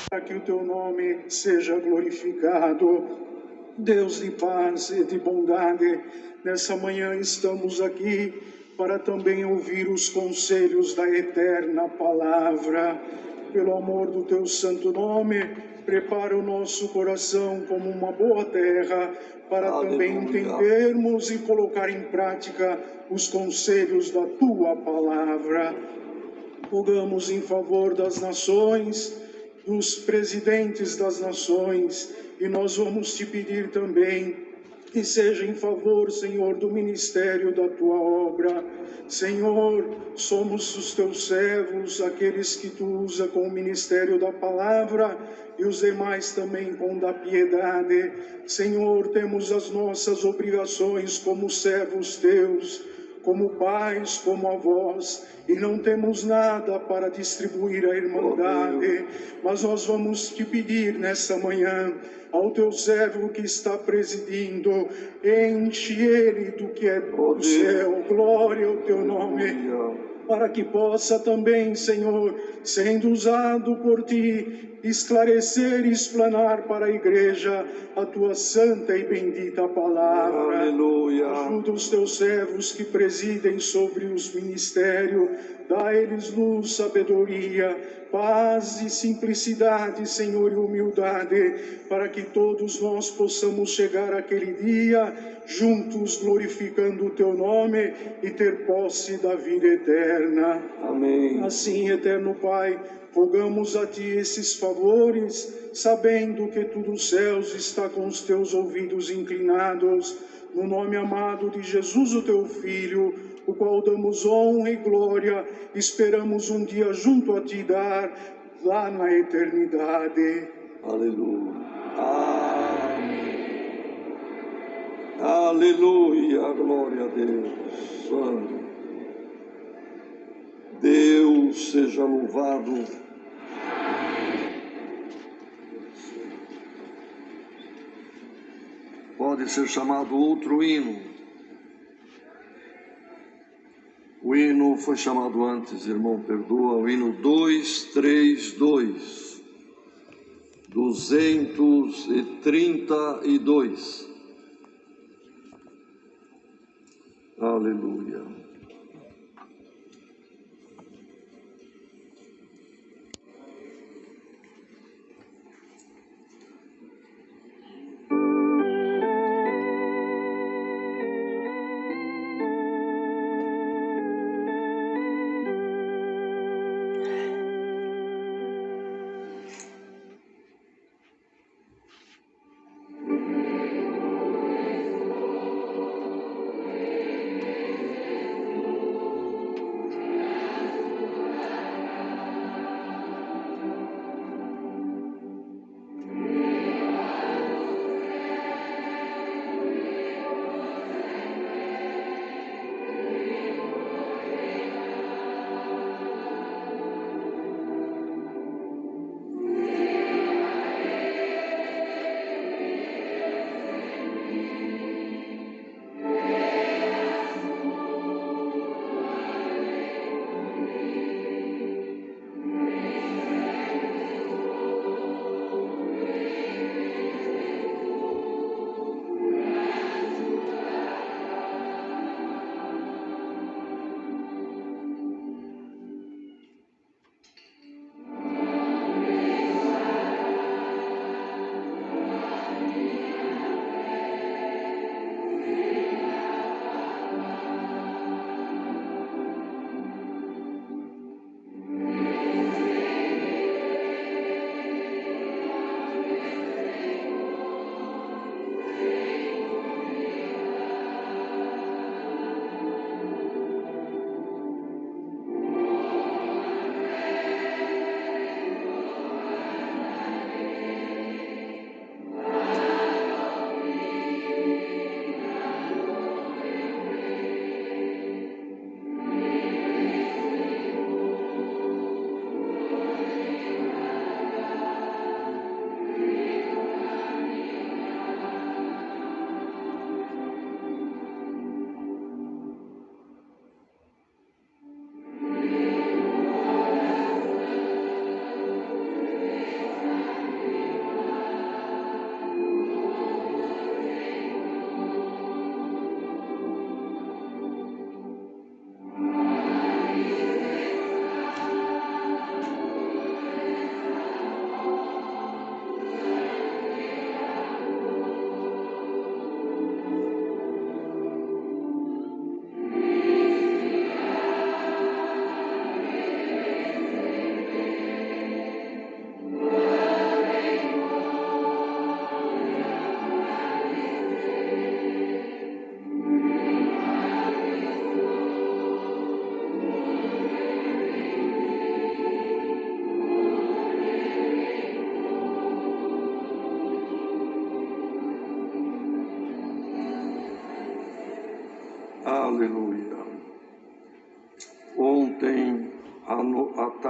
para que o teu nome seja glorificado. Deus de paz e de bondade, nessa manhã estamos aqui para também ouvir os conselhos da eterna palavra. Pelo amor do teu santo nome, prepara o nosso coração como uma boa terra para também entendermos e colocar em prática os conselhos da tua palavra. Rogamos em favor das nações, dos presidentes das nações, e nós vamos te pedir também que seja em favor, Senhor, do ministério da tua obra. Senhor, somos os teus servos, aqueles que tu usa com o ministério da palavra e os demais também com da piedade. Senhor, temos as nossas obrigações como servos teus, como pais, como avós, e não temos nada para distribuir à irmandade, mas nós vamos te pedir nessa manhã, ao teu servo que está presidindo, enche ele do que é do céu, glória ao teu nome, para que possa também, Senhor, sendo usado por ti, esclarecer e explanar para a igreja a tua santa e bendita palavra. Aleluia. Ajuda os teus servos que presidem sobre os ministérios, dá a eles luz, sabedoria, paz e simplicidade, Senhor, e humildade, para que todos nós possamos chegar àquele dia juntos glorificando o teu nome e ter posse da vida eterna. Amém. Assim, eterno Pai, rogamos a ti esses favores, sabendo que tudo os céus está com os teus ouvidos inclinados, no nome amado de Jesus, o teu Filho, o qual damos honra e glória, esperamos um dia junto a ti dar, lá na eternidade. Aleluia. Amém. Aleluia, glória a Deus. Amém. Deus seja louvado. Pode ser chamado outro hino. O hino foi chamado antes, irmão, perdoa. O hino 232. 232. Aleluia.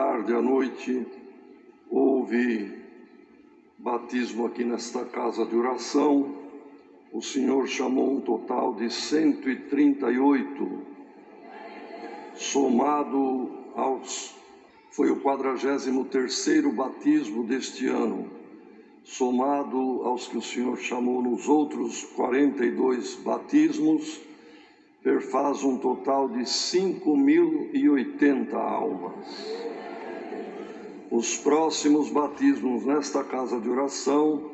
tarde, à noite, houve batismo aqui nesta casa de oração. O Senhor chamou um total de 138, somado foi o 43º batismo deste ano, somado aos que o Senhor chamou nos outros 42 batismos, perfaz um total de 5.080 almas. Os próximos batismos nesta casa de oração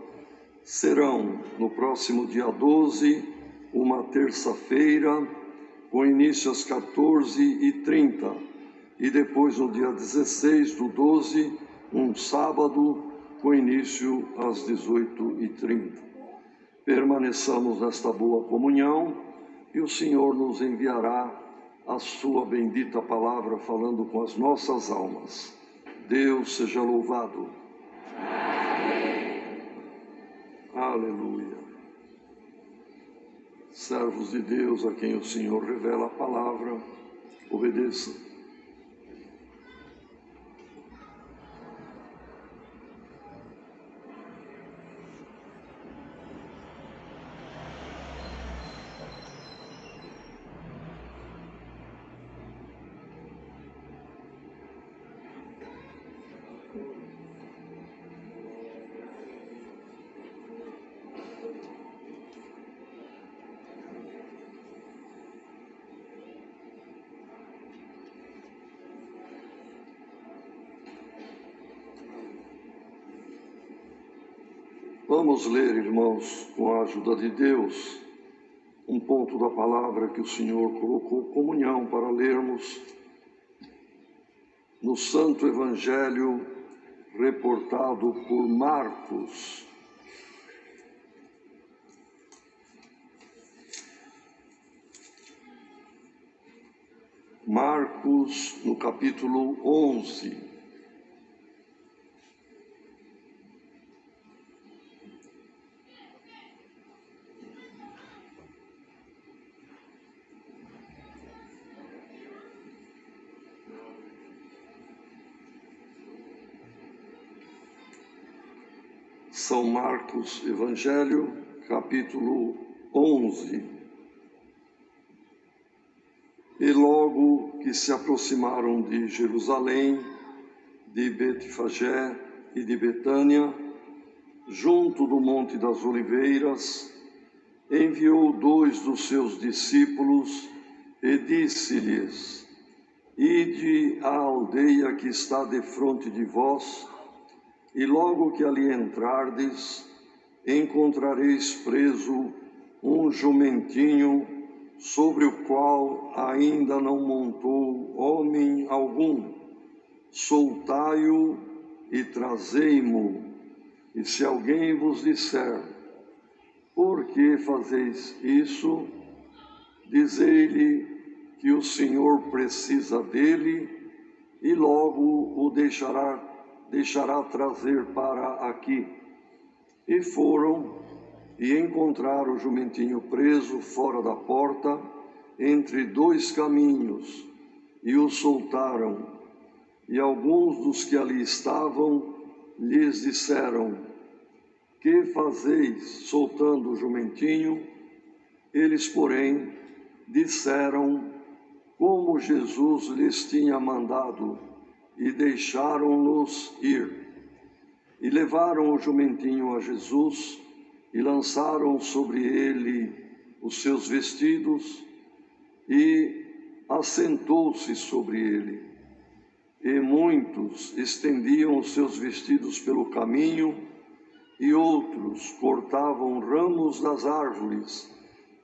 serão no próximo dia 12, uma terça-feira, com início às 14h30, e depois no dia 16 do 12, um sábado, com início às 18h30. Permaneçamos nesta boa comunhão e o Senhor nos enviará a sua bendita palavra falando com as nossas almas. Deus seja louvado. Aleluia. Servos de Deus a quem o Senhor revela a palavra, obedeçam. Vamos ler, irmãos, com a ajuda de Deus, um ponto da palavra que o Senhor colocou comunhão para lermos no Santo Evangelho reportado por Marcos. Marcos, no capítulo 11. São Marcos, Evangelho, capítulo 11. E logo que se aproximaram de Jerusalém, de Betfagé e de Betânia, junto do Monte das Oliveiras, enviou 2 dos seus discípulos e disse-lhes: Ide à aldeia que está defronte de vós, e logo que ali entrardes, encontrareis preso um jumentinho, sobre o qual ainda não montou homem algum. Soltai-o e trazei-mo. E se alguém vos disser: por que fazeis isso? Dizei-lhe que o Senhor precisa dele, e logo o deixará trazer para aqui. E foram e encontraram o jumentinho preso fora da porta, entre 2 caminhos, e o soltaram. E alguns dos que ali estavam lhes disseram: que fazeis soltando o jumentinho? Eles, porém, disseram como Jesus lhes tinha mandado, e deixaram-nos ir. E levaram o jumentinho a Jesus, e lançaram sobre ele os seus vestidos, e assentou-se sobre ele. E muitos estendiam os seus vestidos pelo caminho, e outros cortavam ramos das árvores,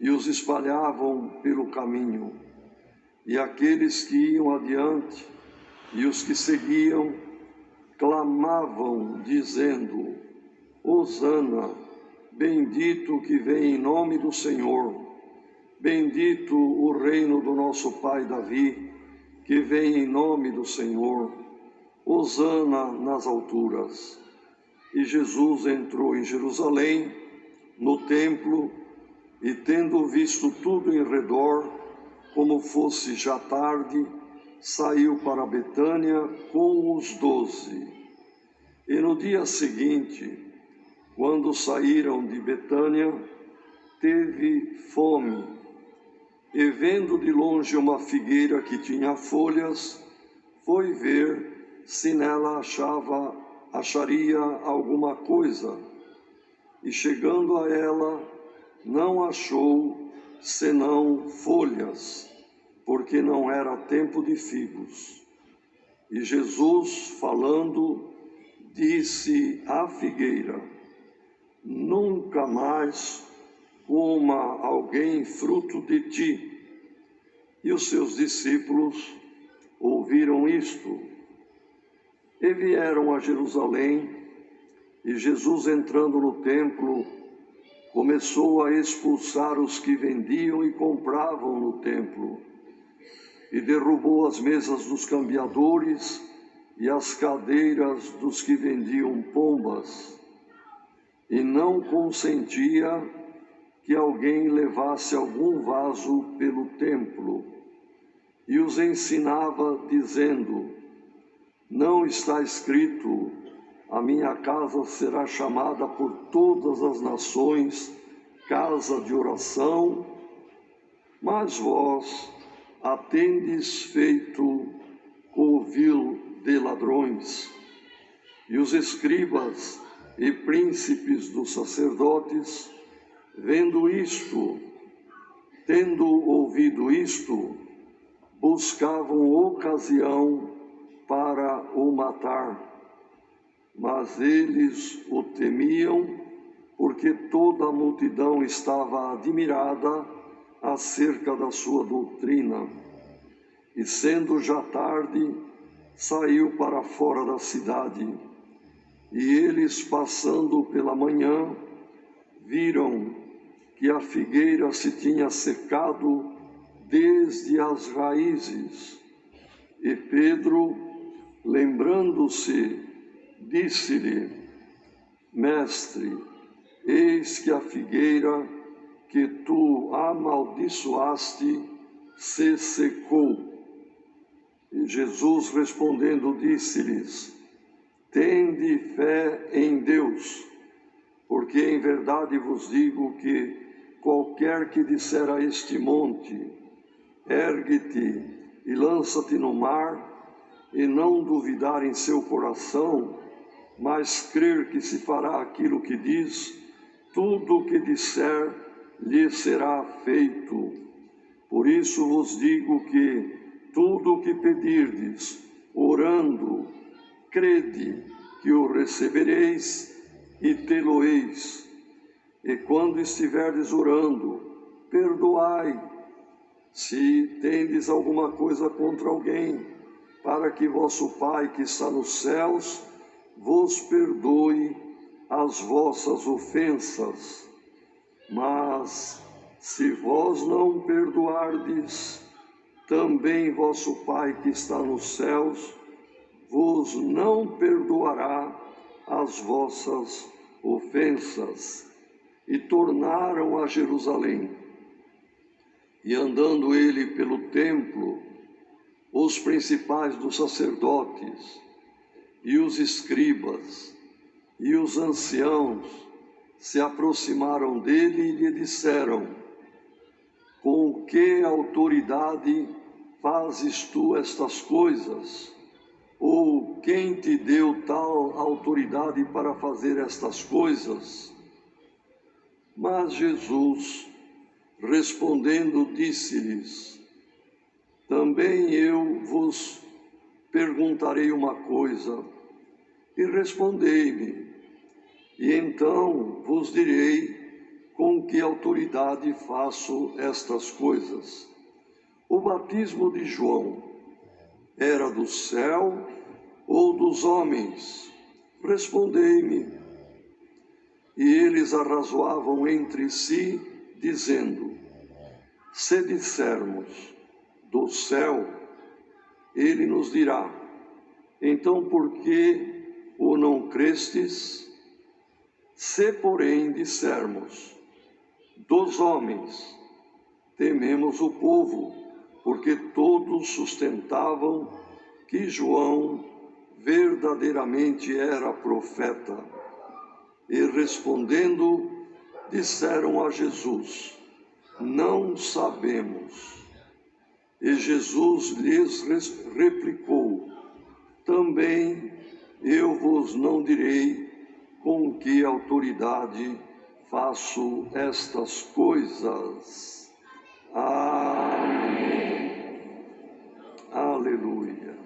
e os espalhavam pelo caminho. E aqueles que iam adiante, e os que seguiam, clamavam, dizendo: Hosana, bendito que vem em nome do Senhor, bendito o reino do nosso pai Davi, que vem em nome do Senhor, Hosana nas alturas. E Jesus entrou em Jerusalém, no templo, e tendo visto tudo em redor, como fosse já tarde, saiu para Betânia com os 12. E no dia seguinte, quando saíram de Betânia, teve fome. E vendo de longe uma figueira que tinha folhas, foi ver se nela acharia alguma coisa. E chegando a ela, não achou senão folhas, porque não era tempo de figos. E Jesus, falando, disse à figueira: nunca mais coma alguém fruto de ti. E os seus discípulos ouviram isto. E vieram a Jerusalém, e Jesus, entrando no templo, começou a expulsar os que vendiam e compravam no templo, e derrubou as mesas dos cambiadores e as cadeiras dos que vendiam pombas, e não consentia que alguém levasse algum vaso pelo templo, e os ensinava, dizendo: não está escrito, a minha casa será chamada por todas as nações casa de oração, mas vós a tendes feito covil de ladrões. E os escribas e príncipes dos sacerdotes, vendo isto, tendo ouvido isto, buscavam ocasião para o matar. Mas eles o temiam, porque toda a multidão estava admirada acerca da sua doutrina. E sendo já tarde, saiu para fora da cidade. E eles, passando pela manhã, viram que a figueira se tinha secado desde as raízes. E Pedro, lembrando-se, disse-lhe: mestre, eis que a figueira que tu amaldiçoaste se secou. E Jesus, respondendo, disse-lhes: tende fé em Deus, porque em verdade vos digo que qualquer que disser a este monte: ergue-te e lança-te no mar, e não duvidar em seu coração, mas crer que se fará aquilo que diz, tudo o que disser lhe será feito. Por isso vos digo que tudo o que pedirdes, orando, crede que o recebereis e tê-lo-eis. E quando estiverdes orando, perdoai, se tendes alguma coisa contra alguém, para que vosso Pai que está nos céus vos perdoe as vossas ofensas. Mas se vós não perdoardes, também vosso Pai que está nos céus vos não perdoará as vossas ofensas. E tornaram a Jerusalém. E andando ele pelo templo, os principais dos sacerdotes, e os escribas, e os anciãos, se aproximaram dele e lhe disseram: com que autoridade fazes tu estas coisas? Ou quem te deu tal autoridade para fazer estas coisas? Mas Jesus, respondendo, disse-lhes: também eu vos perguntarei uma coisa, e respondei-me, e então vos direi com que autoridade faço estas coisas. O batismo de João era do céu ou dos homens? Respondei-me. E eles arrazoavam entre si, dizendo: se dissermos do céu, ele nos dirá: então por que o não crestes? Se, porém, dissermos dos homens, tememos o povo, porque todos sustentavam que João verdadeiramente era profeta. E respondendo, disseram a Jesus: não sabemos. E Jesus lhes replicou: também eu vos não direi com que autoridade faço estas coisas. Amém. Aleluia.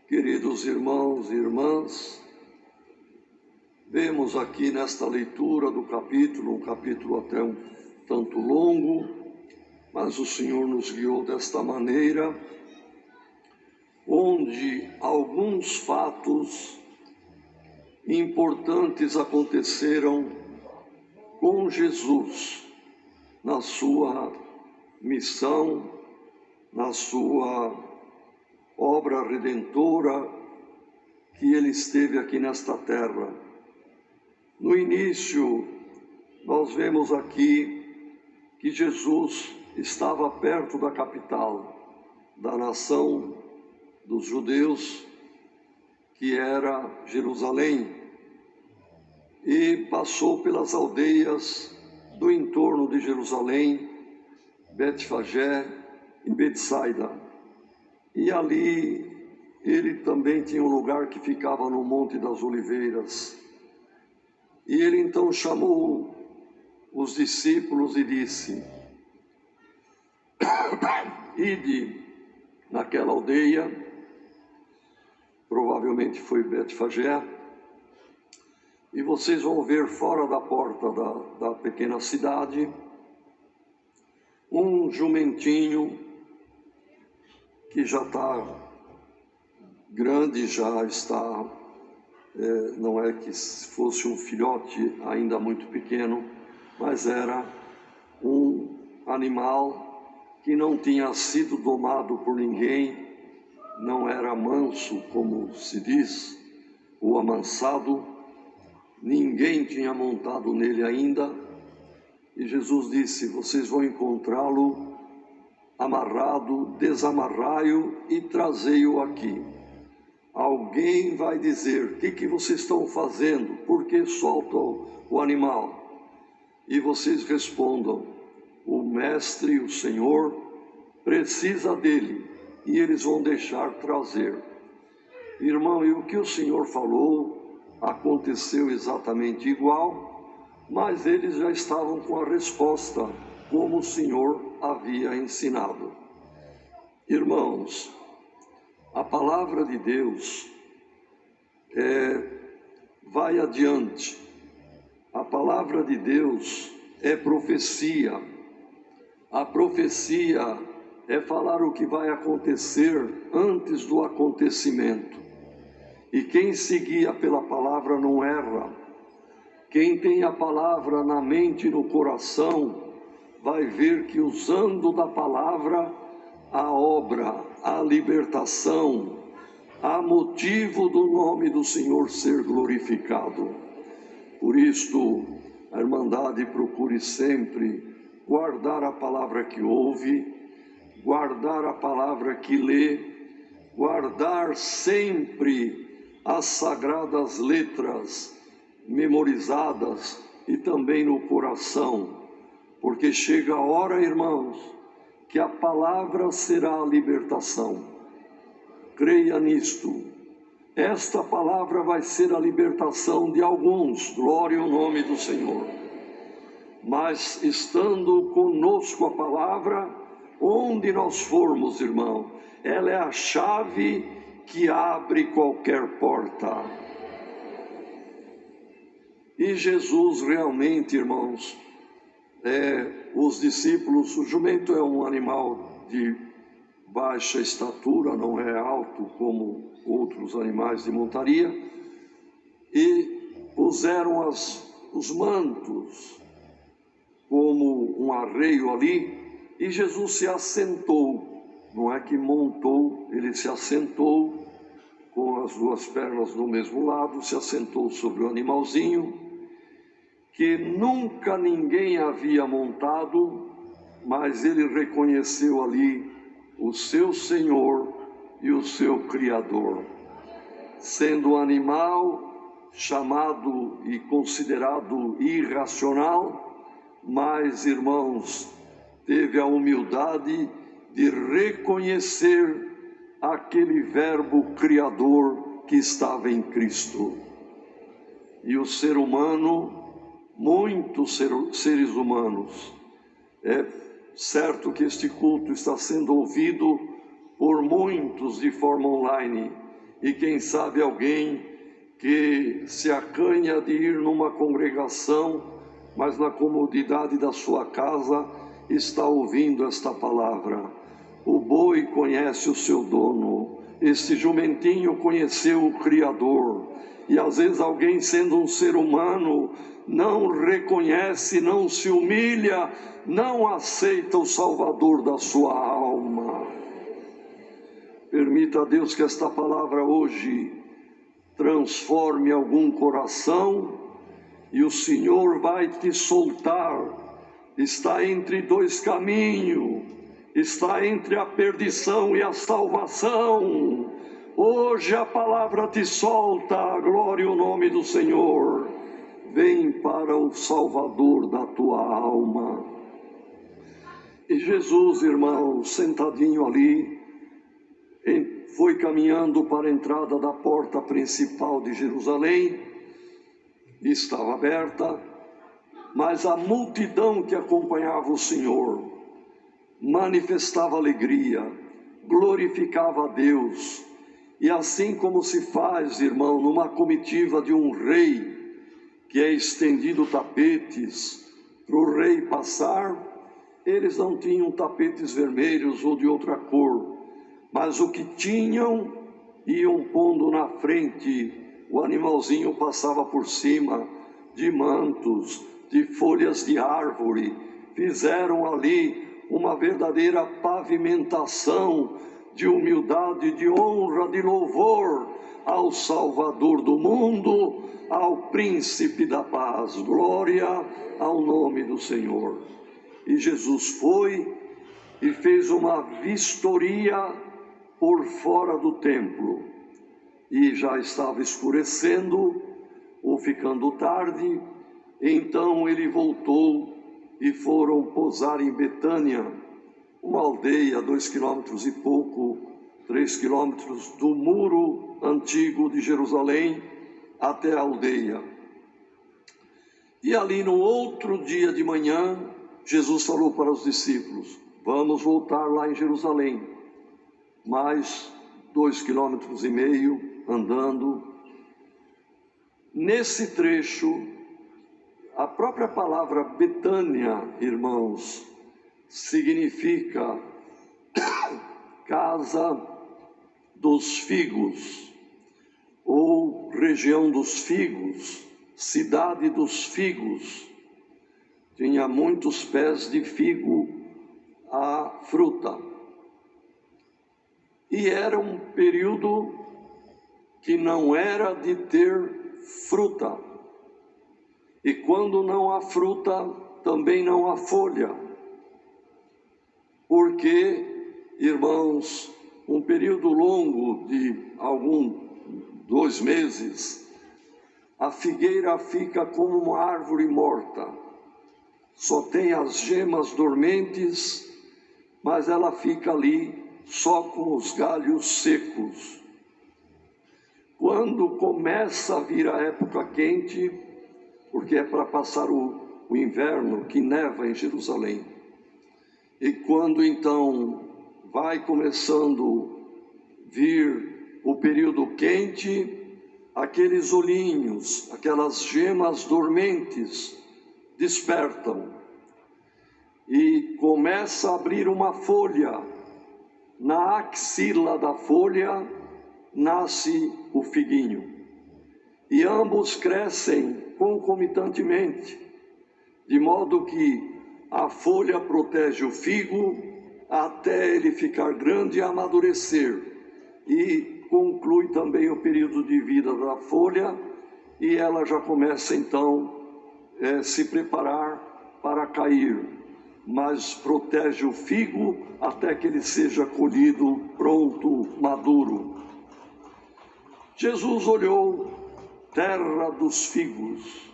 Queridos irmãos e irmãs, vemos aqui nesta leitura do capítulo, um capítulo até um tanto longo, mas o Senhor nos guiou desta maneira, onde alguns fatos importantes aconteceram com Jesus na sua missão, na sua obra redentora que ele esteve aqui nesta terra. No início, nós vemos aqui que Jesus estava perto da capital da nação dos judeus, que era Jerusalém, e passou pelas aldeias do entorno de Jerusalém, Betfagé e Betsaida. E ali ele também tinha um lugar que ficava no Monte das Oliveiras. E ele então chamou os discípulos e disse: ide naquela aldeia, provavelmente foi Betfagé, e vocês vão ver fora da porta da pequena cidade um jumentinho que já está grande, já está, não é que fosse um filhote ainda muito pequeno, mas era um animal que não tinha sido domado por ninguém, não era manso, como se diz, ou amansado, ninguém tinha montado nele ainda, e Jesus disse: vocês vão encontrá-lo amarrado, desamarrai-o e trazei-o aqui. Alguém vai dizer: o que vocês estão fazendo? Por que soltam o animal? E vocês respondam: o mestre, o Senhor, precisa dele, e eles vão deixar trazer. Irmão, e o que o Senhor falou aconteceu exatamente igual, mas eles já estavam com a resposta, como o Senhor havia ensinado. Irmãos, a palavra de Deus vai adiante. A palavra de Deus é profecia. A profecia é falar o que vai acontecer antes do acontecimento. E quem se guia pela palavra não erra. Quem tem a palavra na mente e no coração vai ver que, usando da palavra, a obra, a libertação, há motivo do nome do Senhor ser glorificado. Por isto, a Irmandade procure sempre guardar a palavra que ouve, guardar a palavra que lê, guardar sempre as sagradas letras memorizadas e também no coração, porque chega a hora, irmãos, que a palavra será a libertação. Creia nisto. Esta palavra vai ser a libertação de alguns, glória ao nome do Senhor. Mas estando conosco a palavra, onde nós formos, irmão, ela é a chave que abre qualquer porta. E Jesus realmente, irmãos, os discípulos, o jumento é um animal de baixa estatura, não é alto como outros animais de montaria, e puseram os mantos como um arreio ali, e Jesus se assentou, não é que montou, ele se assentou com as duas pernas no mesmo lado, se assentou sobre o animalzinho, que nunca ninguém havia montado mas ele reconheceu ali o seu Senhor e o seu Criador. Sendo um animal chamado e considerado irracional, mas, irmãos, teve a humildade de reconhecer aquele verbo criador que estava em Cristo. E o ser humano, muitos seres humanos, é certo que este culto está sendo ouvido por muitos de forma online, e quem sabe alguém que se acanha de ir numa congregação, mas na comodidade da sua casa está ouvindo esta palavra. O boi conhece o seu dono, este jumentinho conheceu o Criador, e às vezes alguém, sendo um ser humano, não reconhece, não se humilha, não aceita o Salvador da sua alma. Permita a Deus que esta palavra hoje transforme algum coração, e o Senhor vai te soltar. Está entre dois caminhos, está entre a perdição e a salvação. Hoje a palavra te solta, a glória e o nome do Senhor. Vem para o Salvador da tua alma. E Jesus, irmão, sentadinho ali, foi caminhando para a entrada da porta principal de Jerusalém. Estava aberta, mas a multidão que acompanhava o Senhor manifestava alegria, glorificava a Deus. E assim como se faz, irmão, numa comitiva de um rei, que é estendido tapetes para o rei passar, eles não tinham tapetes vermelhos ou de outra cor, mas o que tinham, iam pondo na frente, o animalzinho passava por cima de mantos, de folhas de árvore, fizeram ali uma verdadeira pavimentação de humildade, de honra, de louvor ao Salvador do mundo, ao Príncipe da Paz. Glória ao nome do Senhor. E Jesus foi e fez uma vistoria por fora do templo, e já estava escurecendo ou ficando tarde. Então ele voltou e foram pousar em Betânia, uma aldeia, 2 quilômetros e pouco, 3 quilômetros do muro antigo de Jerusalém até a aldeia. E ali no outro dia de manhã, Jesus falou para os discípulos: vamos voltar lá em Jerusalém, mais 2,5 quilômetros andando. Nesse trecho, a própria palavra Betânia, irmãos, significa casa dos figos, ou região dos figos, cidade dos figos. Tinha muitos pés de figo, a fruta. E era um período que não era de ter fruta. E quando não há fruta, também não há folha. Porque, irmãos, um período longo de 2 meses, a figueira fica como uma árvore morta. Só tem as gemas dormentes, mas ela fica ali só com os galhos secos. Quando começa a vir a época quente, porque é para passar o inverno, que neva em Jerusalém. E quando então vai começando a vir o período quente, aqueles olhinhos, aquelas gemas dormentes despertam e começa a abrir uma folha. Na axila da folha nasce o figuinho, e ambos crescem concomitantemente, de modo que a folha protege o figo até ele ficar grande e amadurecer, e conclui também o período de vida da folha, e ela já começa então a se preparar para cair. mas protege o figo até que ele seja colhido, pronto, maduro. Jesus olhou, terra dos figos,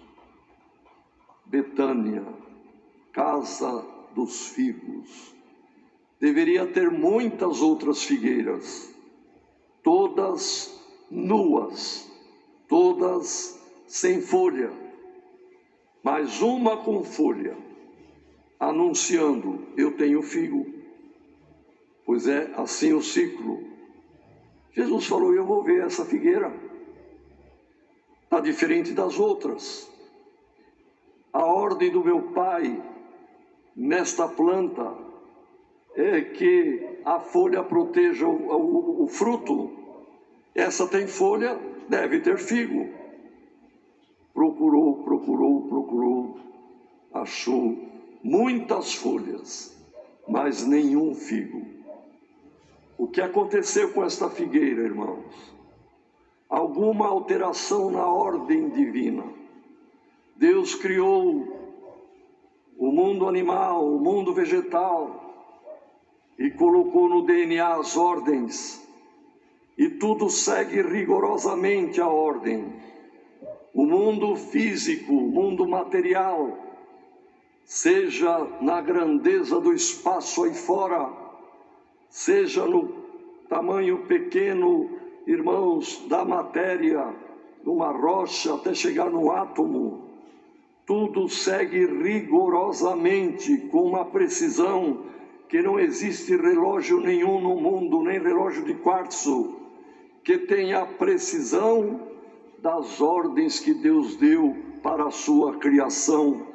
Betânia, casa dos figos. Deveria ter muitas outras figueiras, todas nuas, todas sem folha, mas uma com folha, anunciando: eu tenho figo. Pois é assim o ciclo. Jesus falou: eu vou ver essa figueira, está diferente das outras. A ordem do meu Pai nesta planta é que a folha proteja o fruto. Essa tem folha, deve ter figo. Procurou, achou muitas folhas, mas nenhum figo. O que aconteceu com esta figueira, irmãos? Alguma alteração na ordem divina. Deus criou o mundo animal, o mundo vegetal, e colocou no DNA as ordens, e tudo segue rigorosamente a ordem. O mundo físico, o mundo material, seja na grandeza do espaço aí fora, seja no tamanho pequeno, irmãos, da matéria, numa rocha até chegar no átomo, tudo segue rigorosamente, com uma precisão que não existe relógio nenhum no mundo, nem relógio de quartzo, que tenha a precisão das ordens que Deus deu para a sua criação.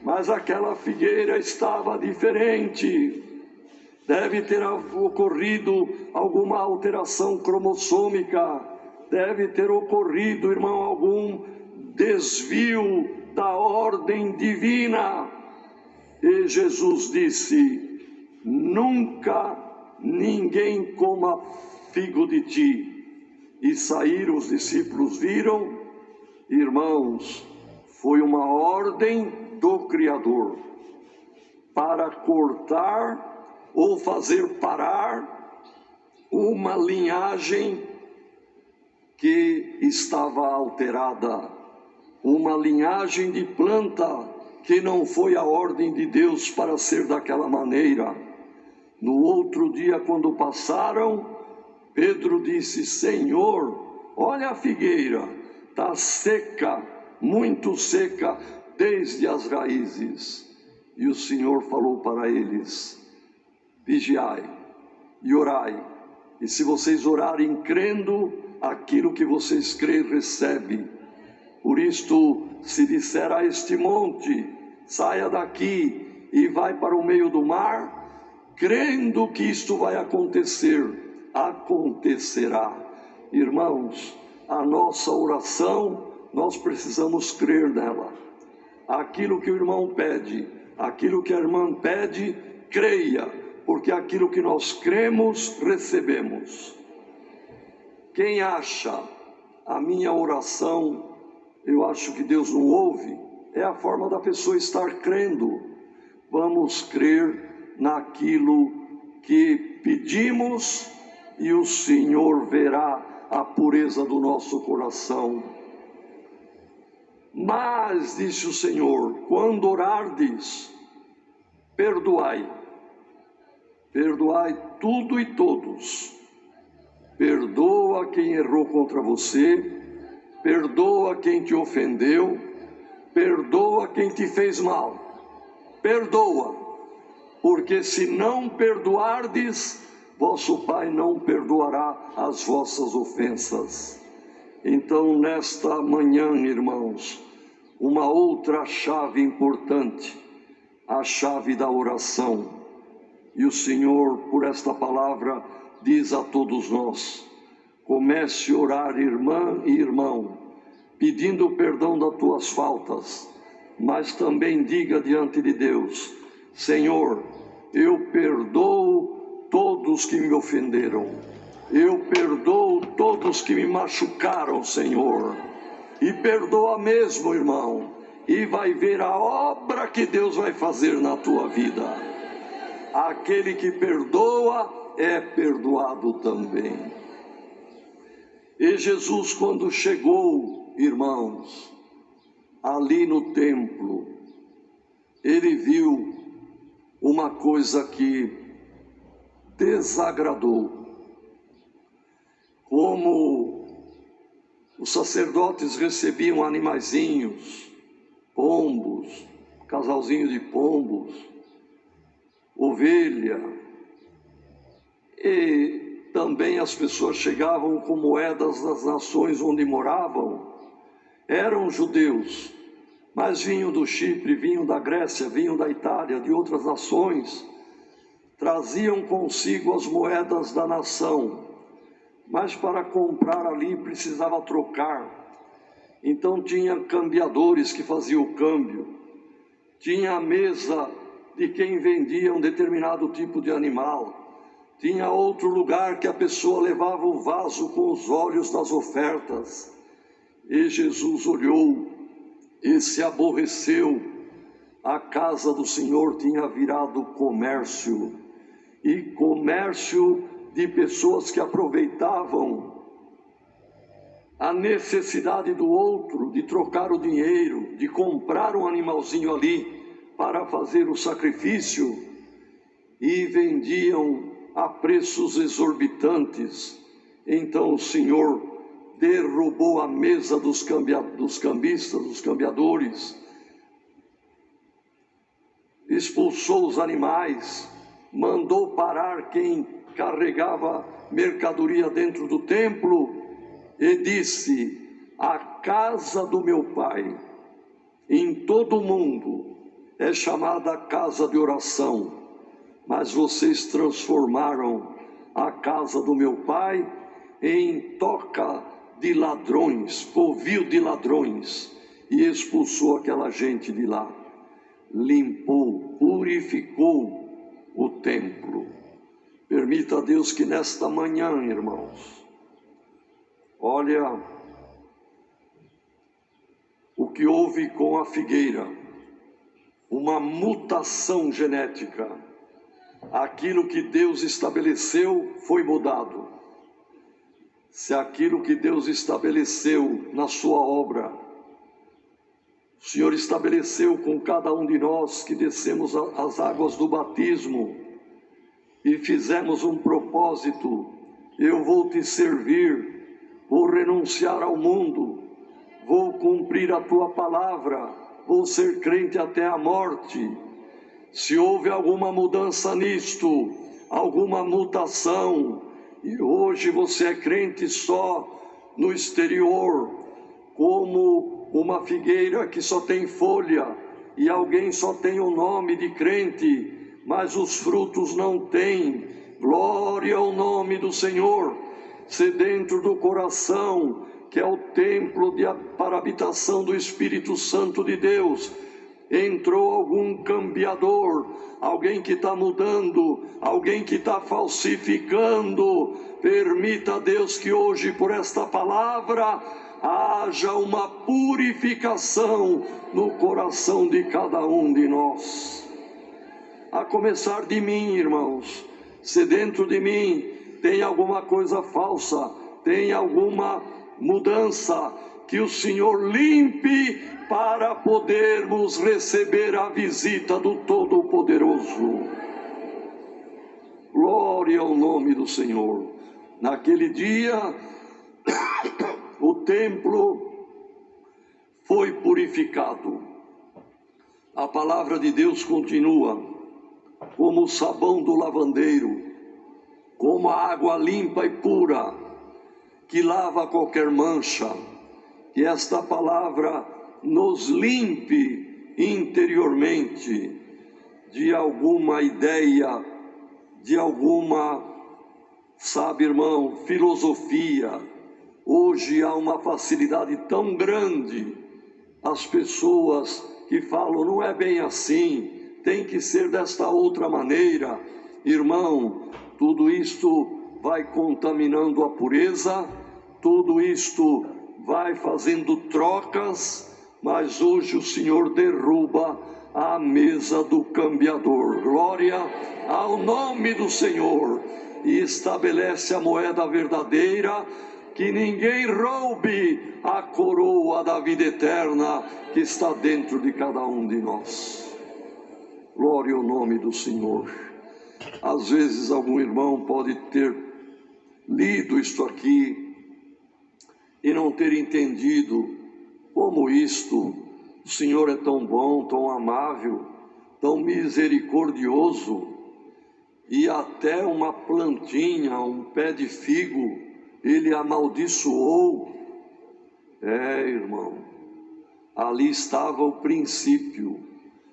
Mas aquela figueira estava diferente. Deve ter ocorrido alguma alteração cromossômica, deve ter ocorrido, irmão, algum desvio da ordem divina. E Jesus disse: nunca ninguém coma figo de ti. E saíram, os discípulos viram, irmãos, foi uma ordem do Criador para cortar ou fazer parar uma linhagem que estava alterada, uma linhagem de planta que não foi a ordem de Deus para ser daquela maneira. No outro dia, quando passaram, Pedro disse: Senhor, olha a figueira, está seca, muito seca, desde as raízes. E o Senhor falou para eles: vigiai e orai, e se vocês orarem crendo, aquilo que vocês creem recebe. Por isto, se disser a este monte: saia daqui e vai para o meio do mar, crendo que isto vai acontecer, acontecerá. Irmãos, a nossa oração, nós precisamos crer nela. Aquilo que o irmão pede, aquilo que a irmã pede, creia, porque aquilo que nós cremos, recebemos. Quem acha a minha oração, eu acho que Deus não ouve, é a forma da pessoa estar crendo. Vamos crer naquilo que pedimos e o Senhor verá a pureza do nosso coração. Mas, disse o Senhor, quando orardes, perdoai. Perdoai tudo e todos. Perdoa quem errou contra você, perdoa quem te ofendeu, perdoa quem te fez mal. Perdoa, porque se não perdoardes, vosso Pai não perdoará as vossas ofensas. Então, nesta manhã, irmãos, uma outra chave importante, a chave da oração. E o Senhor, por esta palavra, diz a todos nós: comece a orar, irmã e irmão, pedindo perdão das tuas faltas, mas também diga diante de Deus: Senhor, eu perdoo todos que me ofenderam, eu perdoo todos que me machucaram, Senhor, e perdoa mesmo, irmão, e vai ver a obra que Deus vai fazer na tua vida. Aquele que perdoa é perdoado também. E Jesus, quando chegou, irmãos, ali no templo, ele viu uma coisa que desagradou. Como os sacerdotes recebiam animaizinhos, pombos, casalzinho de pombos, ovelha, e também as pessoas chegavam com moedas das nações onde moravam. Eram judeus, mas vinham do Chipre, vinham da Grécia, vinham da Itália, de outras nações, traziam consigo as moedas da nação, mas para comprar ali precisava trocar. Então tinha cambiadores que faziam o câmbio, tinha a mesa de quem vendia um determinado tipo de animal, tinha outro lugar que a pessoa levava o vaso com os óleos das ofertas. E Jesus olhou e se aborreceu. A casa do Senhor tinha virado comércio, e comércio de pessoas que aproveitavam a necessidade do outro, de trocar o dinheiro, de comprar um animalzinho ali para fazer o sacrifício, e vendiam a preços exorbitantes. Então o Senhor derrubou a mesa dos cambistas, dos cambiadores, expulsou os animais, mandou parar quem carregava mercadoria dentro do templo e disse: a casa do meu Pai em todo o mundo é chamada casa de oração, mas vocês transformaram a casa do meu Pai em toca de ladrões, covil de ladrões, e expulsou aquela gente de lá. Limpou, purificou o templo. Permita a Deus que nesta manhã, irmãos, olha o que houve com a figueira, uma mutação genética. Aquilo que Deus estabeleceu foi mudado. Se aquilo que Deus estabeleceu na sua obra, o Senhor estabeleceu com cada um de nós que descemos as águas do batismo e fizemos um propósito: eu vou te servir, vou renunciar ao mundo, vou cumprir a tua palavra, vou ser crente até a morte. Se houve alguma mudança nisto, alguma mutação, e hoje você é crente só no exterior, como uma figueira que só tem folha, e alguém só tem o nome de crente, mas os frutos não tem. Glória ao nome do Senhor. Se dentro do coração, que é o templo para a habitação do Espírito Santo de Deus, entrou algum cambiador, alguém que está mudando, alguém que está falsificando, permita a Deus que hoje, por esta palavra, haja uma purificação no coração de cada um de nós. A começar de mim, irmãos. Se dentro de mim tem alguma coisa falsa, tem alguma mudança, que o Senhor limpe para podermos receber a visita do Todo-Poderoso. Glória ao nome do Senhor. Naquele dia, o templo foi purificado. A palavra de Deus continua: como o sabão do lavandeiro, como a água limpa e pura, que lava qualquer mancha. Que esta palavra nos limpe interiormente de alguma ideia, de alguma, sabe, irmão, filosofia. Hoje há uma facilidade tão grande, as pessoas que falam: não é bem assim, tem que ser desta outra maneira. Irmão, tudo isto vai contaminando a pureza, tudo isto vai fazendo trocas, mas hoje o Senhor derruba a mesa do cambiador. Glória ao nome do Senhor. E estabelece a moeda verdadeira, que ninguém roube a coroa da vida eterna que está dentro de cada um de nós. Glória ao nome do Senhor. Às vezes algum irmão pode ter lido isto aqui e não ter entendido como isto, o Senhor é tão bom, tão amável, tão misericordioso, e até uma plantinha, um pé de figo, ele amaldiçoou. Irmão, ali estava o princípio,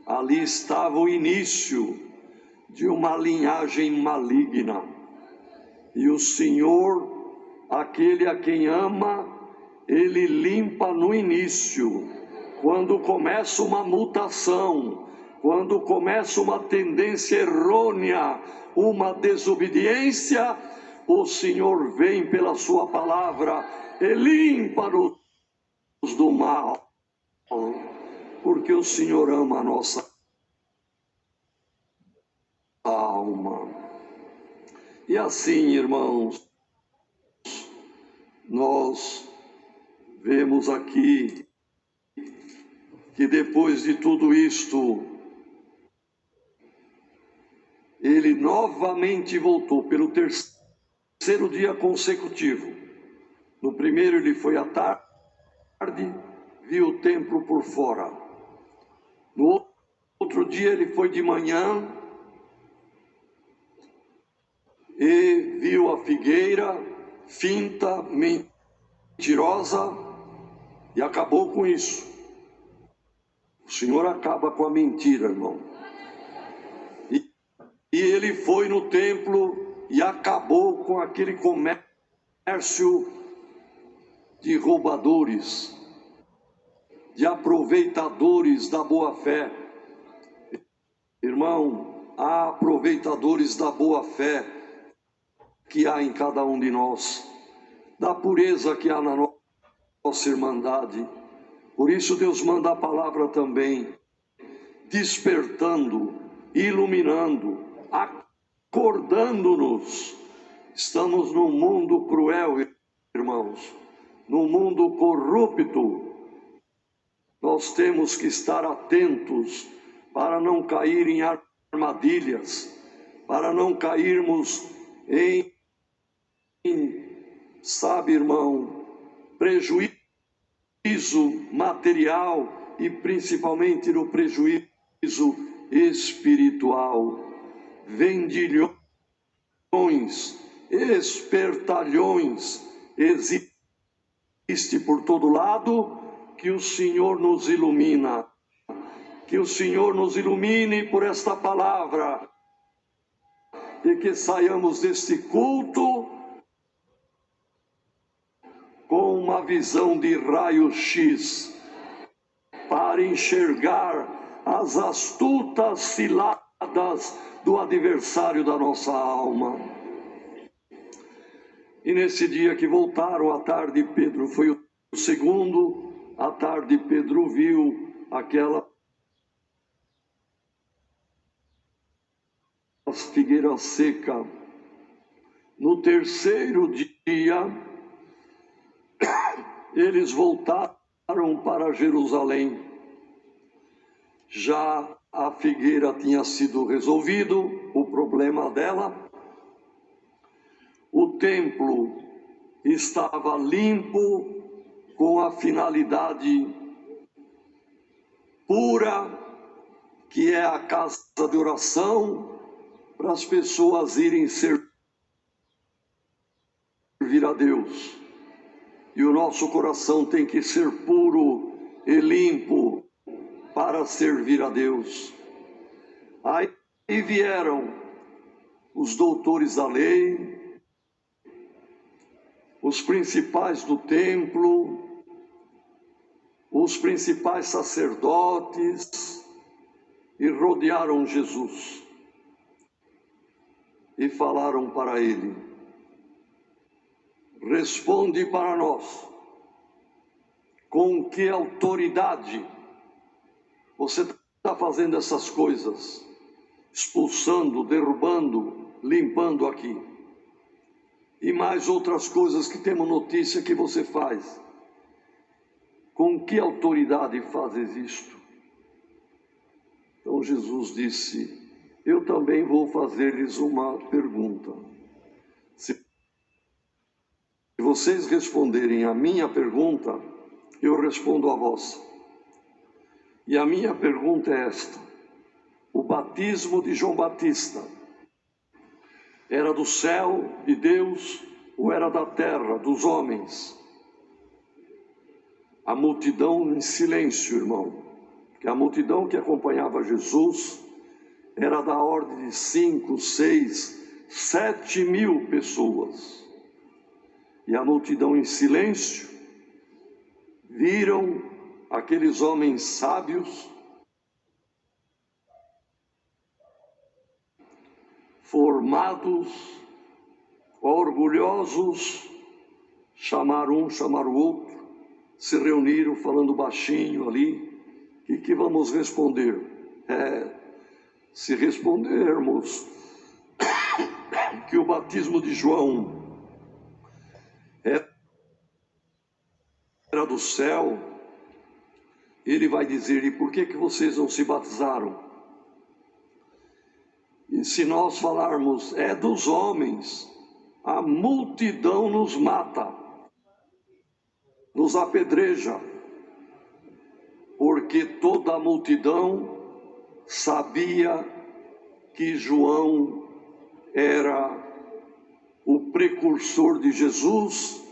ali estava o início de uma linhagem maligna. E o Senhor, aquele a quem ama, ele limpa no início. Quando começa uma mutação, quando começa uma tendência errônea, uma desobediência, o Senhor vem pela sua palavra e limpa-nos do mal, porque o Senhor ama a nossa alma. E assim, irmãos, nós vemos aqui que depois de tudo isto, ele novamente voltou pelo terceiro dia consecutivo. No primeiro ele foi à tarde, viu o templo por fora. No outro dia ele foi de manhã e viu a figueira finta, mentirosa, e acabou com isso. O Senhor acaba com a mentira, irmão. E ele foi no templo e acabou com aquele comércio de roubadores, de aproveitadores da boa-fé. Irmão, há aproveitadores da boa-fé que há em cada um de nós, da pureza que há na nossa irmandade. Por isso Deus manda a palavra também, despertando, iluminando, acordando-nos. Estamos num mundo cruel, irmãos, num mundo corrupto. Nós temos que estar atentos para não cair em armadilhas, para não cairmos em, sabe, irmão, prejuízo material e principalmente no prejuízo espiritual. Vendilhões, espertalhões existe por todo lado. Que o Senhor nos ilumina, que o Senhor nos ilumine por esta palavra, e que saiamos deste culto com uma visão de raio-x, para enxergar as astutas ciladas do adversário da nossa alma. E nesse dia que voltaram à tarde, Pedro foi o segundo. À tarde, Pedro viu aquela figueira seca. No terceiro dia, eles voltaram para Jerusalém. Já a figueira tinha sido resolvido, o problema dela. O templo estava limpo, com a finalidade pura, que é a casa de oração, para as pessoas irem servir a Deus. E o nosso coração tem que ser puro e limpo para servir a Deus. Aí vieram os doutores da lei, os principais do templo, os principais sacerdotes, e rodearam Jesus e falaram para ele: responde para nós, Com que autoridade você está fazendo essas coisas? Expulsando, derrubando, limpando aqui. E mais outras coisas que temos notícia que você faz. Com que autoridade fazes isto? Então Jesus disse: eu também vou fazer-lhes uma pergunta. Se vocês responderem a minha pergunta, eu respondo a vossa. E a minha pergunta é esta: o batismo de João Batista era do céu, de Deus, ou era da terra, dos homens? A multidão em silêncio, irmão, porque a multidão que acompanhava Jesus era da ordem de 5, 6, 7 mil pessoas. E a multidão em silêncio viram aqueles homens sábios, formados, orgulhosos, chamar um, chamar o outro, se reuniram falando baixinho ali. E que vamos responder? Se respondermos que o batismo de João era do céu, ele vai dizer: e por que vocês não se batizaram? E se nós falarmos é dos homens, a multidão nos mata, nos apedreja, porque toda a multidão sabia que João era o precursor de Jesus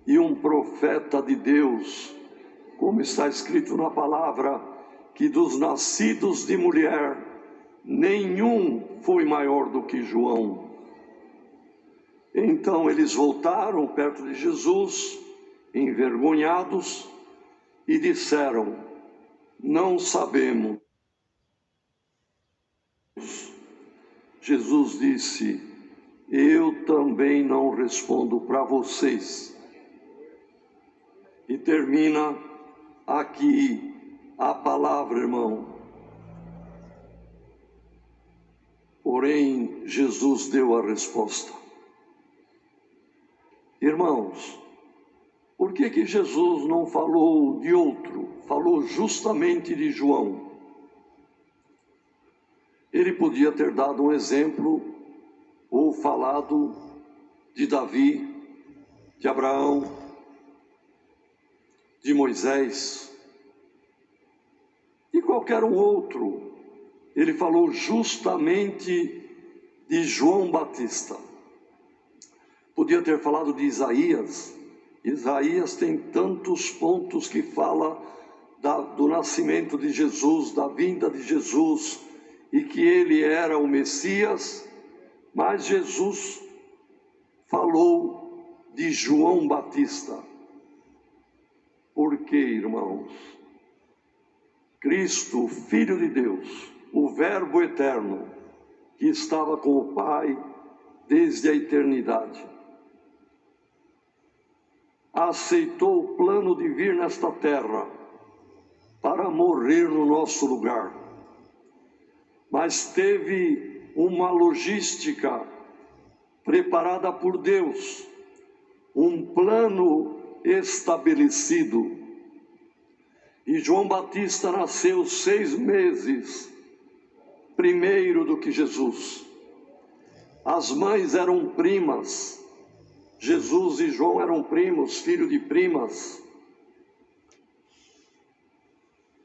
e um profeta de Deus, como está escrito na palavra, que dos nascidos de mulher, nenhum foi maior do que João. Então eles voltaram perto de Jesus, envergonhados, e disseram: não sabemos. Jesus disse: eu também não respondo para vocês. E termina aqui a palavra, irmão. Porém, Jesus deu a resposta. Irmãos, por que Jesus não falou de outro? Falou justamente de João. Ele podia ter dado um exemplo, ou falado de Davi, de Abraão, de Moisés, de qualquer um outro. Ele falou justamente de João Batista. Podia ter falado de Isaías. Isaías tem tantos pontos que fala do nascimento de Jesus, da vinda de Jesus, e que ele era o Messias, mas Jesus falou de João Batista. Por quê, irmãos? Cristo, Filho de Deus, o Verbo eterno, que estava com o Pai desde a eternidade, aceitou o plano de vir nesta terra para morrer no nosso lugar. Mas teve uma logística preparada por Deus, um plano estabelecido. E João Batista nasceu 6 meses primeiro do que Jesus. As mães eram primas. Jesus e João eram primos, filho de primas.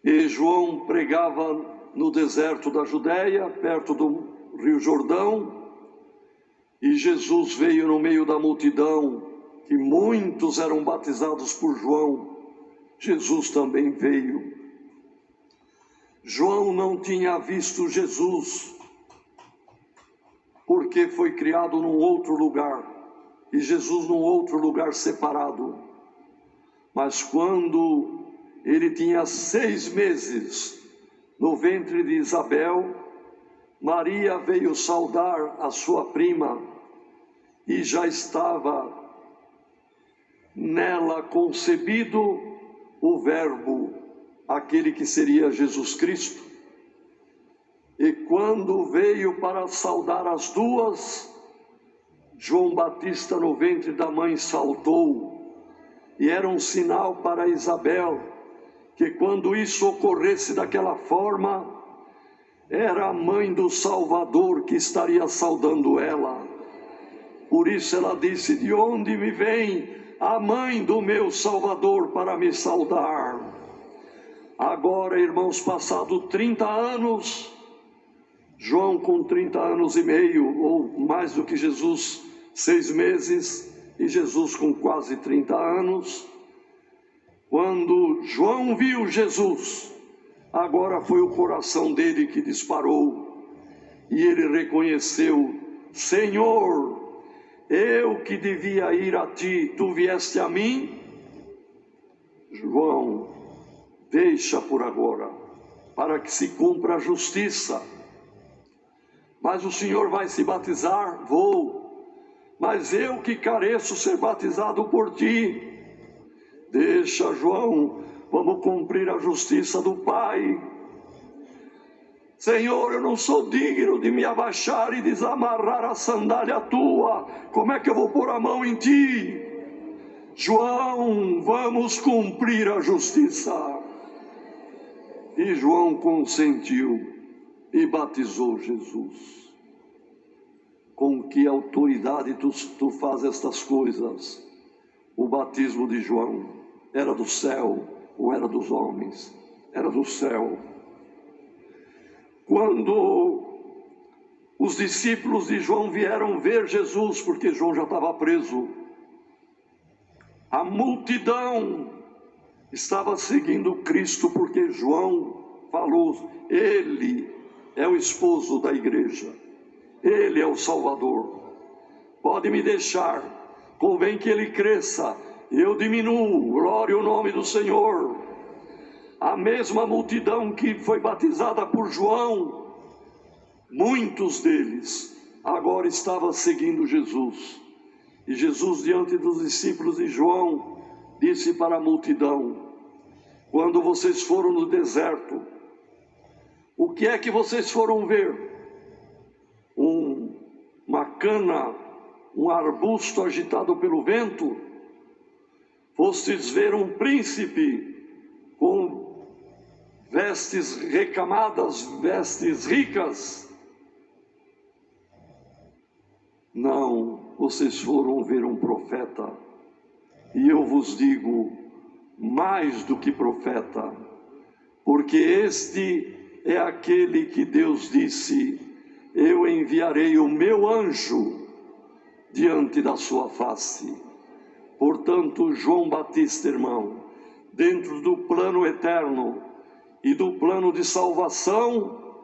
E João pregava no deserto da Judéia, perto do Rio Jordão, e Jesus veio no meio da multidão, que muitos eram batizados por João. Jesus também veio. João não tinha visto Jesus, porque foi criado num outro lugar, e Jesus num outro lugar separado. Mas quando ele tinha 6 meses no ventre de Isabel, Maria veio saudar a sua prima, e já estava nela concebido o Verbo, aquele que seria Jesus Cristo. E quando veio para saudar as duas, João Batista no ventre da mãe saltou, e era um sinal para Isabel, que quando isso ocorresse daquela forma, era a mãe do Salvador que estaria saudando ela. Por isso ela disse: de onde me vem a mãe do meu Salvador para me saudar? Agora, irmãos, passado 30 anos, João com 30 anos e meio, ou mais do que Jesus, 6 meses, e Jesus com quase 30 anos, quando João viu Jesus, agora foi o coração dele que disparou, e ele reconheceu: Senhor, eu que devia ir a ti, tu vieste a mim? João, deixa por agora, para que se cumpra a justiça. Mas o Senhor vai se batizar? Vou. Mas eu que careço ser batizado por ti. Deixa, João, vamos cumprir a justiça do Pai. Senhor, eu não sou digno de me abaixar e desamarrar a sandália tua. Como é que eu vou pôr a mão em ti? João, vamos cumprir a justiça. E João consentiu e batizou Jesus. Com que autoridade tu faz estas coisas? O batismo de João era do céu ou era dos homens? Era do céu. Quando os discípulos de João vieram ver Jesus, porque João já estava preso, a multidão estava seguindo Cristo, porque João falou: ele é o esposo da igreja, ele é o Salvador, pode me deixar, convém que ele cresça, eu diminuo, glória ao nome do Senhor. A mesma multidão que foi batizada por João, muitos deles agora estavam seguindo Jesus. E Jesus, diante dos discípulos de João, disse para a multidão: quando vocês foram no deserto, o que é que vocês foram ver? Uma cana, um arbusto agitado pelo vento? Fostes ver um príncipe com vestes recamadas, vestes ricas? Não, vocês foram ver um profeta. E eu vos digo, mais do que profeta, porque este é aquele que Deus disse: eu enviarei o meu anjo diante da sua face. Portanto, João Batista, irmão, dentro do plano eterno e do plano de salvação,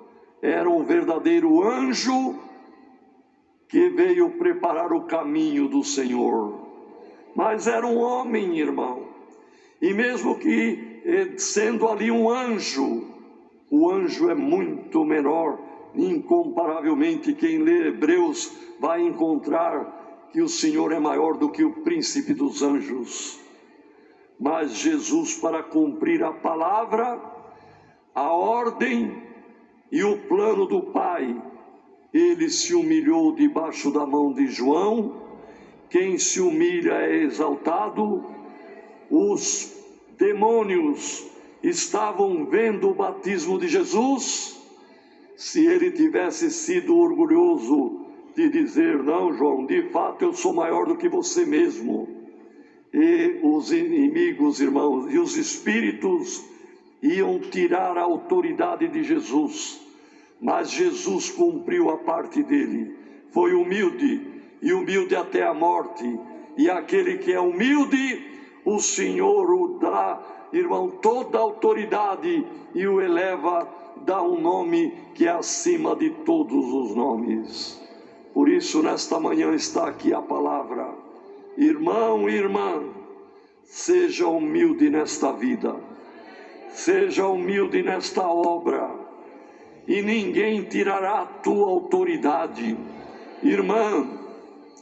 era um verdadeiro anjo que veio preparar o caminho do Senhor. Mas era um homem, irmão, e mesmo que sendo ali um anjo, o anjo é muito menor, incomparavelmente. Quem lê Hebreus vai encontrar que o Senhor é maior do que o príncipe dos anjos. Mas Jesus, para cumprir a palavra, a ordem e o plano do Pai, ele se humilhou debaixo da mão de João. Quem se humilha é exaltado. Os demônios estavam vendo o batismo de Jesus. Se ele tivesse sido orgulhoso de dizer: não, João, de fato eu sou maior do que você mesmo, e os inimigos, irmãos, e os espíritos iam tirar a autoridade de Jesus. Mas Jesus cumpriu a parte dele, foi humilde, e humilde até a morte. E aquele que é humilde, o Senhor o dá, irmão, toda a autoridade, e o eleva, dá um nome que é acima de todos os nomes. Por isso, nesta manhã está aqui a palavra: irmão e irmã, seja humilde nesta vida, seja humilde nesta obra, e ninguém tirará a tua autoridade. Irmã,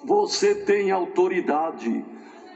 você tem autoridade.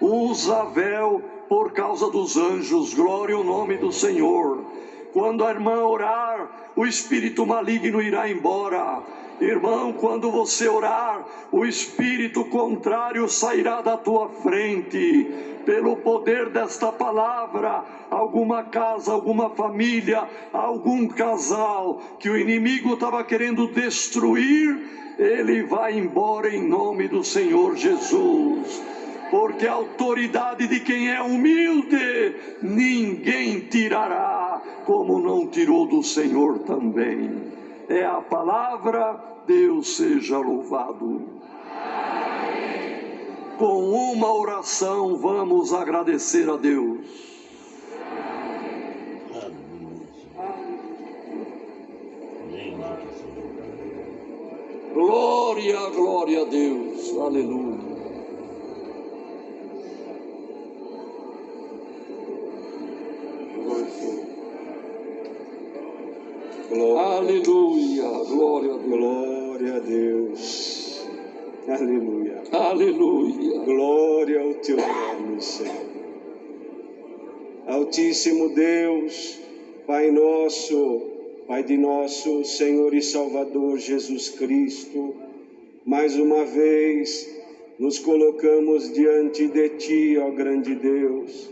usa véu por causa dos anjos, glória ao nome do Senhor. Quando a irmã orar, o espírito maligno irá embora. Irmão, quando você orar, o espírito contrário sairá da tua frente. Pelo poder desta palavra, alguma casa, alguma família, algum casal que o inimigo estava querendo destruir, ele vai embora em nome do Senhor Jesus. Porque a autoridade de quem é humilde, ninguém tirará, como não tirou do Senhor também. É a palavra, Deus seja louvado. Com uma oração vamos agradecer a Deus. Glória, glória a Deus, aleluia. Aleluia, glória a Deus. Glória a Deus. Aleluia. Aleluia. Glória ao teu nome, Senhor. Altíssimo Deus, Pai nosso, Pai de nosso Senhor e Salvador Jesus Cristo, mais uma vez nos colocamos diante de Ti, ó grande Deus,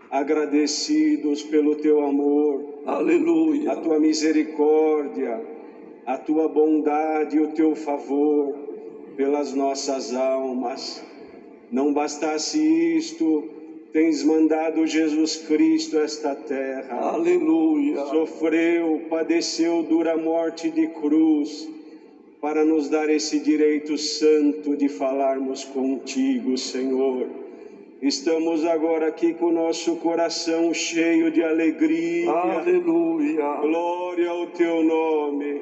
agradecidos pelo Teu amor, Aleluia. a Tua misericórdia, a Tua bondade e o Teu favor pelas nossas almas. Não bastasse isto, tens mandado Jesus Cristo a esta terra. Aleluia. Sofreu, padeceu dura morte de cruz, para nos dar esse direito santo de falarmos contigo, Senhor. Estamos agora aqui com o nosso coração cheio de alegria. Aleluia. Glória ao teu nome,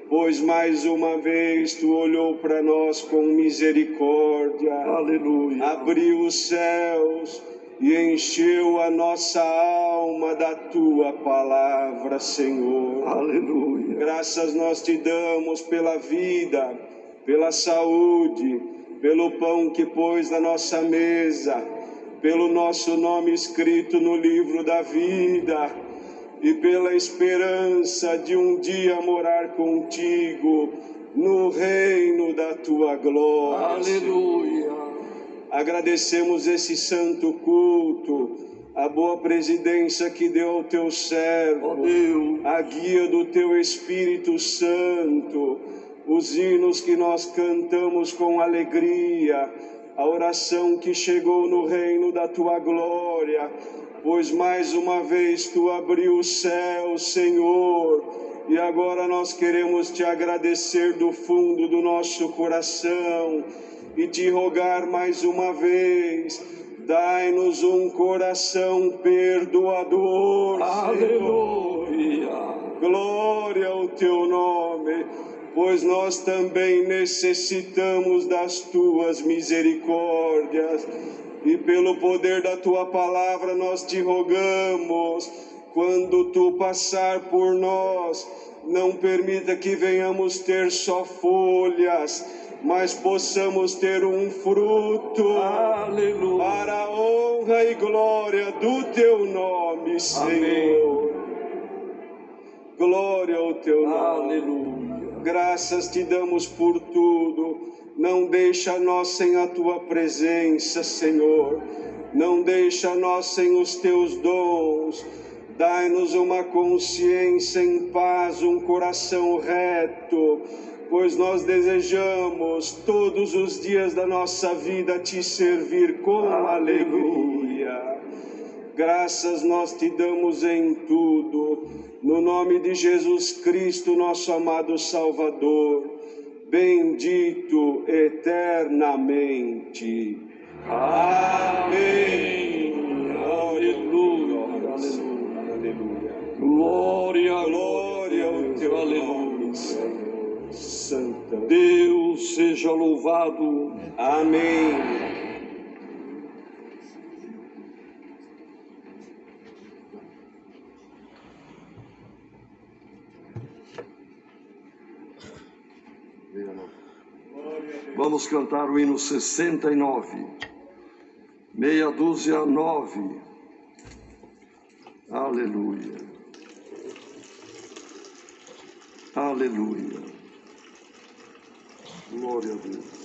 pois mais uma vez tu olhou para nós com misericórdia. Aleluia. Abriu os céus e encheu a nossa alma da tua palavra, Senhor. Aleluia. Graças nós te damos pela vida, pela saúde, pelo pão que pôs na nossa mesa, pelo nosso nome escrito no livro da vida e pela esperança de um dia morar contigo no reino da tua glória. Aleluia. Agradecemos esse santo culto, a boa presidência que deu ao teu servo, Ó Deus, a guia do teu Espírito Santo, os hinos que nós cantamos com alegria, a oração que chegou no reino da tua glória, pois mais uma vez tu abriu o céu, Senhor, e agora nós queremos te agradecer do fundo do nosso coração e te rogar mais uma vez, dai-nos um coração perdoador, aleluia. Senhor. Glória ao teu nome, pois nós também necessitamos das tuas misericórdias. E pelo poder da tua palavra nós te rogamos, quando tu passar por nós, não permita que venhamos ter só folhas, mas possamos ter um fruto. Aleluia. Para a honra e glória do teu nome, Senhor. Amém. Glória ao teu nome. Aleluia. Graças te damos por tudo. Não deixa nós sem a tua presença, Senhor. Não deixa nós sem os teus dons. Dai-nos uma consciência em paz, um coração reto, pois nós desejamos todos os dias da nossa vida te servir com alegria. Graças nós te damos em tudo, no nome de Jesus Cristo, nosso amado Salvador, bendito eternamente. Amém. Aleluia. Aleluia. Glória, Glória ao teu aleluia. nome, Senhor. Santo Deus seja louvado. Amém. Vamos cantar o hino 69. Meia dúzia 9. Aleluia. Aleluia. Glória a Deus.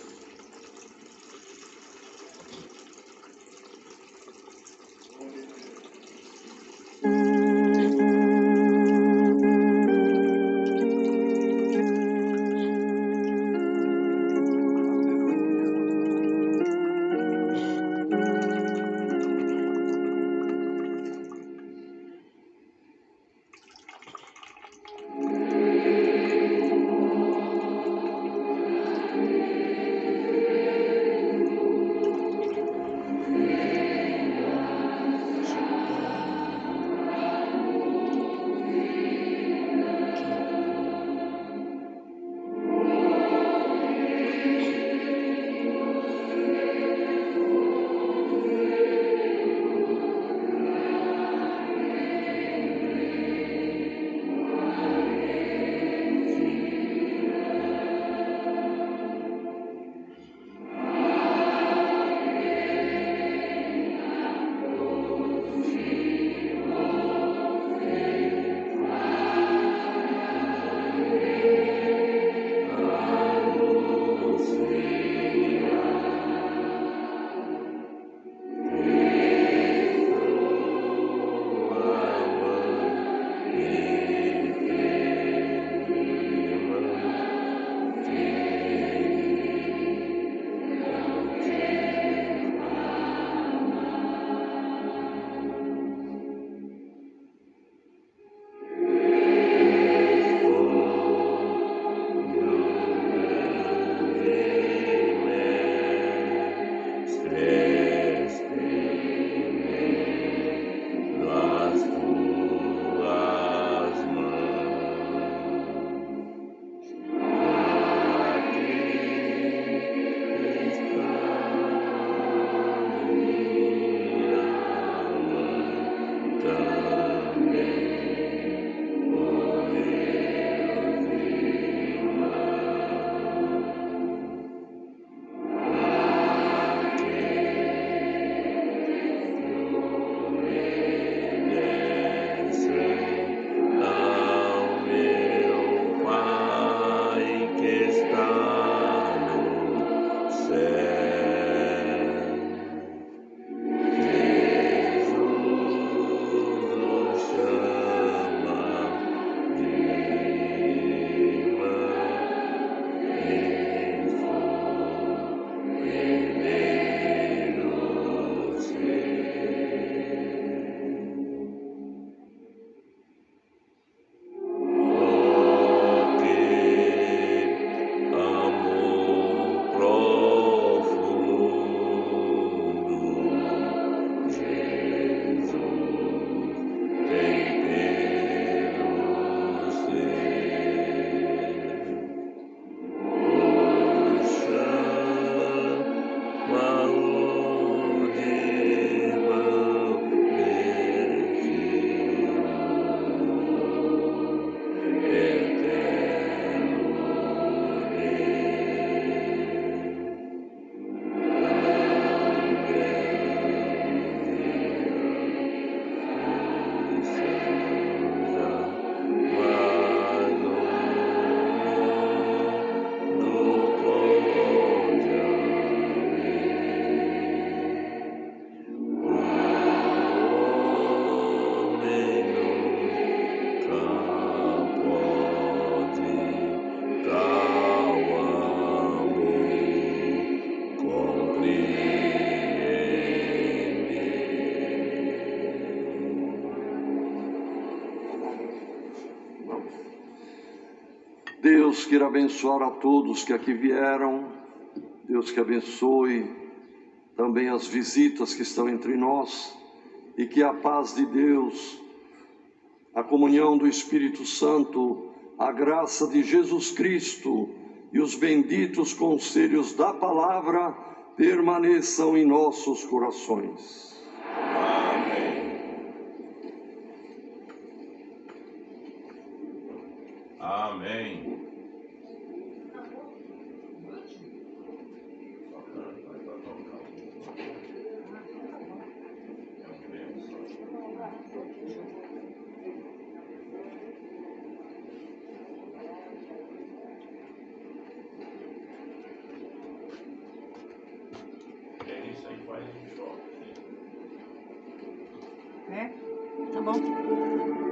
Deus queira abençoar a todos que aqui vieram. Deus que abençoe também as visitas que estão entre nós e que a paz de Deus, a comunhão do Espírito Santo, a graça de Jesus Cristo e os benditos conselhos da palavra permaneçam em nossos corações. Amém. né? Tá bom?